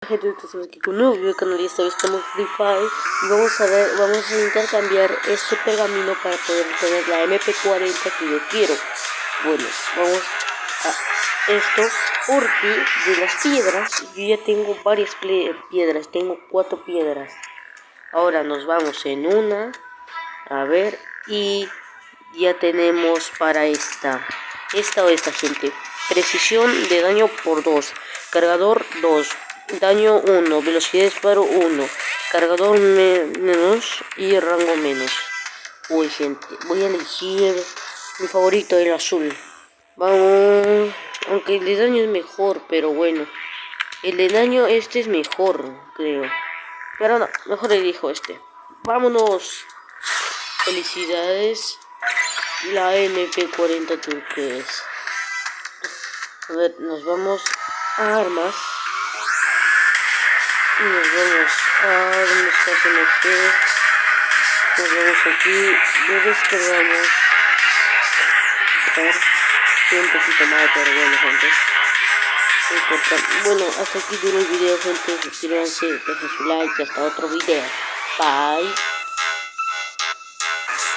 Gente, estamos aquí con un nuevo video canal y esta vez estamos Free Fire y vamos a intercambiar este pergamino para poder tener la MP40 que yo quiero. Bueno, vamos a esto porque de las piedras yo ya tengo varias piedras, tengo 4 piedras. Ahora nos vamos en una, a ver, y ya tenemos para esta o esta, gente. Precisión de daño por 2, cargador 2, daño 1, velocidad de disparo 1, cargador menos y rango menos. Uy, gente, voy a elegir mi favorito, el azul. Vamos, aunque el de daño es mejor, pero bueno, el de daño este es mejor, creo. Pero no, mejor elijo este. Vámonos. Felicidades. La MP40 turquesa. A ver, nos vamos a armas. Y nos vamos a donde está CMG. Nos vamos aquí. Lo descargamos. A ver, un poquito más, pero bueno, gente. No importa. Bueno, hasta aquí duró el video, gente. Suscríbanse, dejen su like y hasta otro video. Bye.